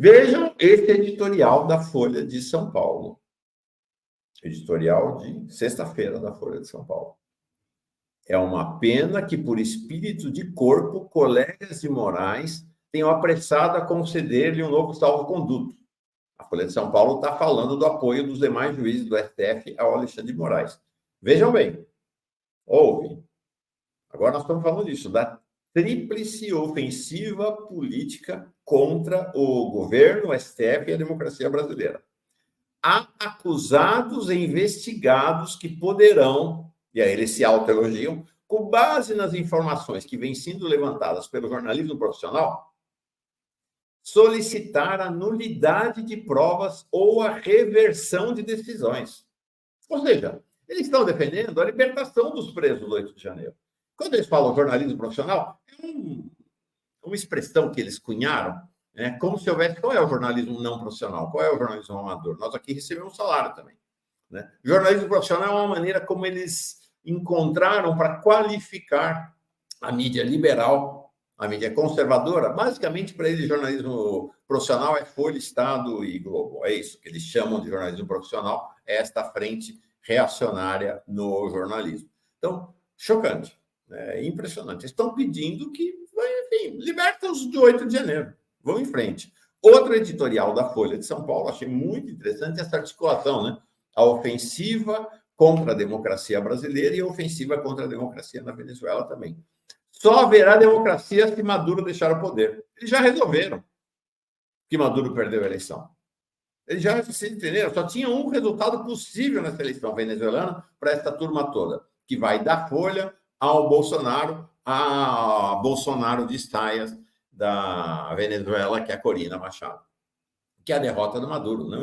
Vejam esse editorial da Folha de São Paulo. Editorial de sexta-feira da Folha de São Paulo. É uma pena que, por espírito de corpo, colegas de Moraes tenham apressado a conceder-lhe um novo salvo-conduto. A Folha de São Paulo está falando do apoio dos demais juízes do STF ao Alexandre de Moraes. Vejam bem, ouve. Agora nós estamos falando disso, da tríplice ofensiva política contra o governo, o STF e a democracia brasileira. Há acusados e investigados que poderão, e aí eles se autoelogiam, com base nas informações que vêm sendo levantadas pelo jornalismo profissional, solicitar a nulidade de provas ou a reversão de decisões. Ou seja, eles estão defendendo a libertação dos presos do 8 de janeiro. Quando eles falam jornalismo profissional, é uma expressão que eles cunharam, como se houvesse... Qual é o jornalismo não profissional? Qual é o jornalismo amador? Nós aqui recebemos salário também. Né? Jornalismo profissional é uma maneira como eles encontraram para qualificar a mídia liberal, a mídia conservadora. Basicamente, para eles, jornalismo profissional é Folha, Estado e Globo. É isso que eles chamam de jornalismo profissional, é esta frente reacionária no jornalismo. Então, chocante, impressionante. Estão pedindo que, enfim, liberta-os do 8 de janeiro. Vão em frente. Outro editorial da Folha de São Paulo, achei muito interessante essa articulação, né? A ofensiva contra a democracia brasileira e a ofensiva contra a democracia na Venezuela também. Só haverá democracia se Maduro deixar o poder. Eles já resolveram que Maduro perdeu a eleição. Eles já se entenderam. Só tinha um resultado possível nessa eleição venezuelana para essa turma toda, que vai da Folha ao Bolsonaro, a Bolsonaro de Estaias da Venezuela, que é a Corina Machado, que é a derrota do Maduro. Não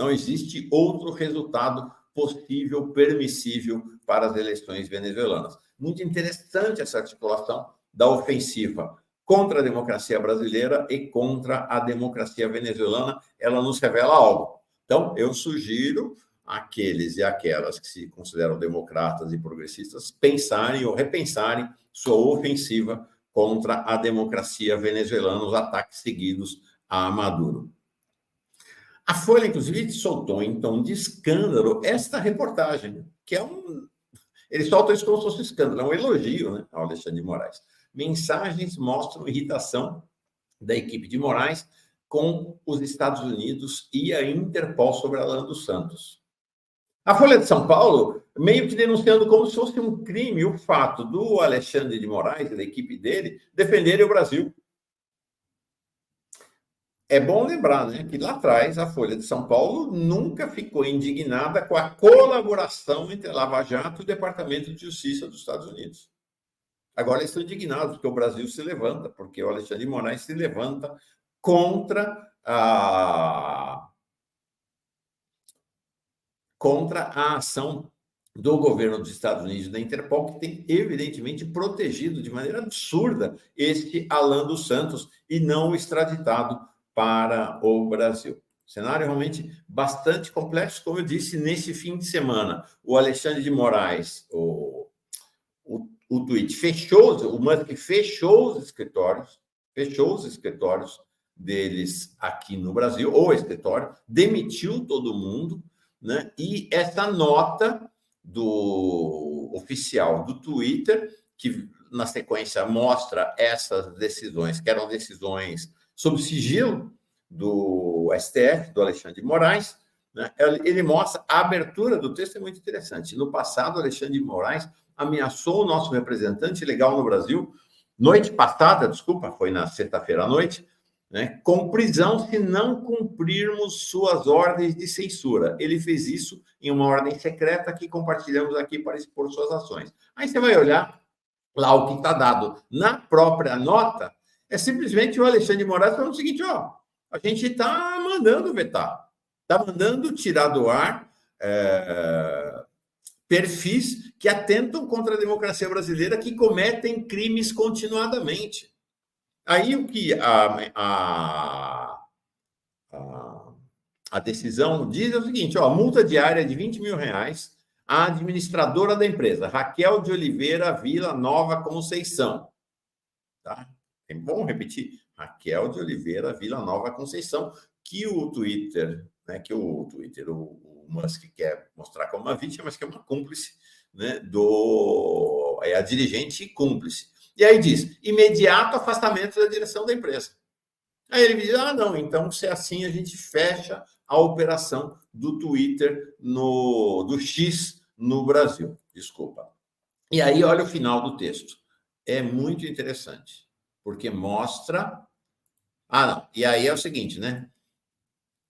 existe outro resultado possível, permissível para as eleições venezuelanas. Muito interessante essa articulação da ofensiva contra a democracia brasileira e contra a democracia venezuelana. Ela nos revela algo. Então, eu sugiro àqueles e aquelas que se consideram democratas e progressistas pensarem ou repensarem sua ofensiva contra a democracia venezuelana, os ataques seguidos a Maduro. A Folha, inclusive, soltou em tom de escândalo esta reportagem, que é Eles soltam isso como se fosse um escândalo, é um elogio, né, ao Alexandre de Moraes. Mensagens mostram irritação da equipe de Moraes com os Estados Unidos e a Interpol sobre Alan dos Santos. A Folha de São Paulo meio que denunciando como se fosse um crime o fato do Alexandre de Moraes e da equipe dele defenderem o Brasil. É bom lembrar, né, que lá atrás a Folha de São Paulo nunca ficou indignada com a colaboração entre a Lava Jato e o Departamento de Justiça dos Estados Unidos. Agora eles estão indignados porque o Brasil se levanta, porque o Alexandre de Moraes se levanta contra a ação do governo dos Estados Unidos e da Interpol, que tem, evidentemente, protegido de maneira absurda este Alan dos Santos e não o extraditado para o Brasil. Cenário realmente bastante complexo, como eu disse, nesse fim de semana. O Alexandre de Moraes, o tweet fechou, o Musk fechou os escritórios deles aqui no Brasil, ou escritório, demitiu todo mundo, né? E essa nota do oficial do Twitter, que na sequência mostra essas decisões, que eram decisões sob sigilo do STF, do Alexandre de Moraes, né? Ele mostra a abertura do texto, é muito interessante. No passado, Alexandre de Moraes ameaçou o nosso representante legal no Brasil, noite passada, desculpa, foi na sexta-feira à noite, né, com prisão se não cumprirmos suas ordens de censura. Ele fez isso em uma ordem secreta que compartilhamos aqui para expor suas ações. Aí você vai olhar lá o que está dado na própria nota, é simplesmente o Alexandre de Moraes falando o seguinte, a gente está mandando vetar, está mandando tirar do ar perfis que atentam contra a democracia brasileira, que cometem crimes continuadamente. Aí o que a decisão diz é o seguinte, multa diária de R$20 mil à administradora da empresa, Raquel de Oliveira Vila Nova Conceição. Tá? É bom repetir. Raquel de Oliveira Villanova Conceição, que o Twitter, né, o Musk quer mostrar como uma vítima, mas que é uma cúmplice, né, é a dirigente cúmplice. E aí diz, imediato afastamento da direção da empresa. Aí ele diz, não, então se é assim a gente fecha a operação do Twitter, do X no Brasil. Desculpa. E aí olha o final do texto. É muito interessante, porque mostra... não. E aí é o seguinte, né?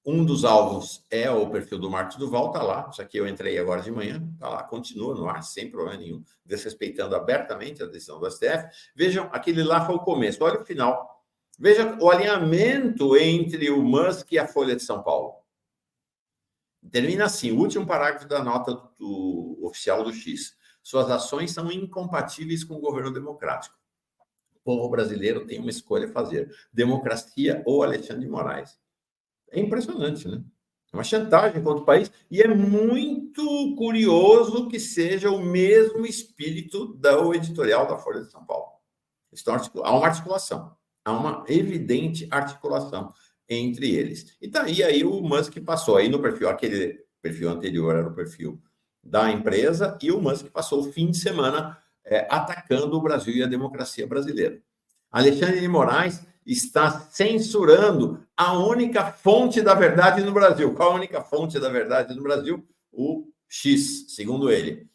Um dos alvos é o perfil do Marcos Duval, tá lá. Isso aqui eu entrei agora de manhã, tá lá, continua no ar, sem problema nenhum, desrespeitando abertamente a decisão do STF. Vejam, aquele lá foi o começo, olha o final. Veja o alinhamento entre o Musk e a Folha de São Paulo. Termina assim, o último parágrafo da nota oficial do X. Suas ações são incompatíveis com o governo democrático. O povo brasileiro tem uma escolha a fazer: democracia ou Alexandre de Moraes. É impressionante, né? É uma chantagem contra o país. E é muito curioso que seja o mesmo espírito do editorial da Folha de São Paulo. Há uma articulação. Há uma evidente articulação entre eles. E aí o Musk passou aí no perfil, aquele perfil anterior era o perfil da empresa, e o Musk passou o fim de semana atacando o Brasil e a democracia brasileira. Alexandre de Moraes está censurando a única fonte da verdade no Brasil. Qual a única fonte da verdade no Brasil? O X, segundo ele.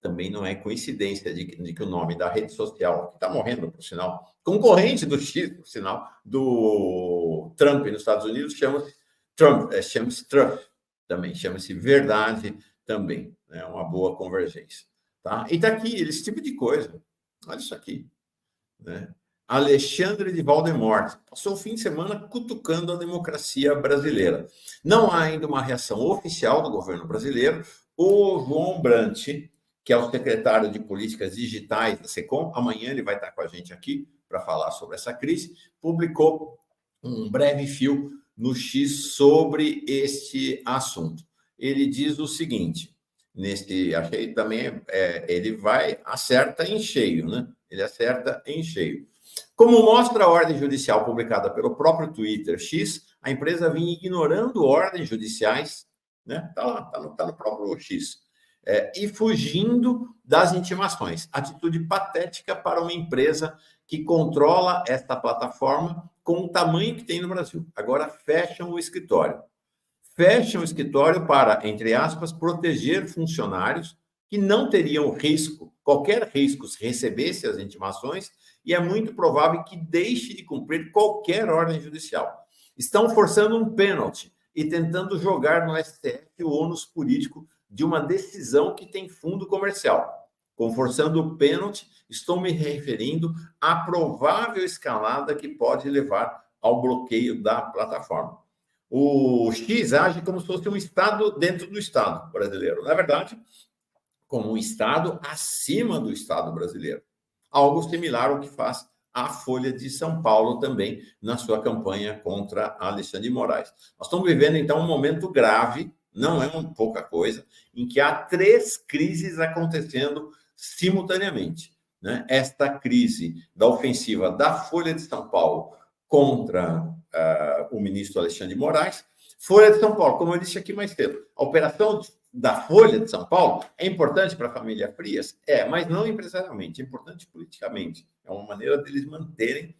Também não é coincidência de que o nome da rede social, que está morrendo, por sinal, concorrente do X, por sinal, do Trump nos Estados Unidos, chama-se Trump, também, chama-se Verdade também. É uma boa convergência. Tá? E está aqui, esse tipo de coisa. Olha isso aqui. Né? Alexandre de Valdemort passou o fim de semana cutucando a democracia brasileira. Não há ainda uma reação oficial do governo brasileiro. O João Brant, que é o secretário de Políticas Digitais da SECOM, amanhã ele vai estar com a gente aqui para falar sobre essa crise, publicou um breve fio no X sobre este assunto. Ele diz o seguinte, achei também, ele acerta em cheio, né? Ele acerta em cheio. Como mostra a ordem judicial publicada pelo próprio Twitter X, a empresa vinha ignorando ordens judiciais, né? Tá lá, tá no próprio X. E fugindo das intimações. Atitude patética para uma empresa que controla esta plataforma com o tamanho que tem no Brasil. Agora fecham o escritório. Fecham o escritório para, entre aspas, proteger funcionários que não teriam qualquer risco se recebesse as intimações, e é muito provável que deixe de cumprir qualquer ordem judicial. Estão forçando um pênalti e tentando jogar no STF o ônus político de uma decisão que tem fundo comercial. Com forçando o pênalti, estou me referindo à provável escalada que pode levar ao bloqueio da plataforma. O X age como se fosse um Estado dentro do Estado brasileiro. Na verdade, como um Estado acima do Estado brasileiro. Algo similar ao que faz a Folha de São Paulo também na sua campanha contra Alexandre de Moraes. Nós estamos vivendo, então, um momento grave, não é pouca coisa, em que há 3 crises acontecendo simultaneamente. Né? Esta crise da ofensiva da Folha de São Paulo contra o ministro Alexandre de Moraes. Folha de São Paulo, como eu disse aqui mais cedo, a operação da Folha de São Paulo é importante para a família Frias? Mas não empresarialmente, é importante politicamente. É uma maneira deles manterem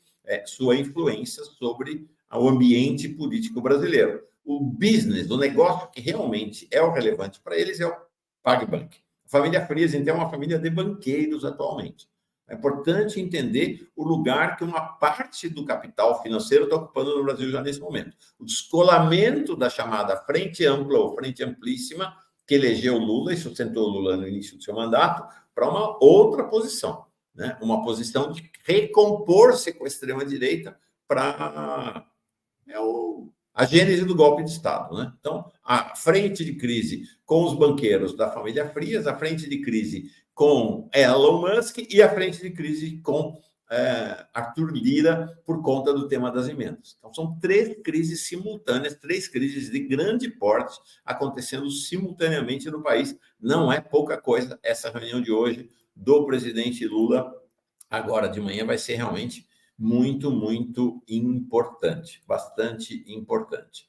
sua influência sobre o ambiente político brasileiro. O business, o negócio que realmente é o relevante para eles é o PagBank. A família Frias, então, é uma família de banqueiros atualmente. É importante entender o lugar que uma parte do capital financeiro está ocupando no Brasil já nesse momento. O descolamento da chamada Frente Ampla ou Frente Amplíssima, que elegeu Lula e sustentou Lula no início do seu mandato, para uma outra posição, né? Uma posição de recompor-se com a extrema-direita para a gênese do golpe de Estado, né? Então, a frente de crise com os banqueiros da família Frias, a frente de crise com Elon Musk e a frente de crise com Arthur Lira por conta do tema das emendas. Então, são 3 crises simultâneas, 3 crises de grande porte acontecendo simultaneamente no país. Não é pouca coisa. Essa reunião de hoje do presidente Lula, agora de manhã, vai ser realmente muito, muito importante, bastante importante.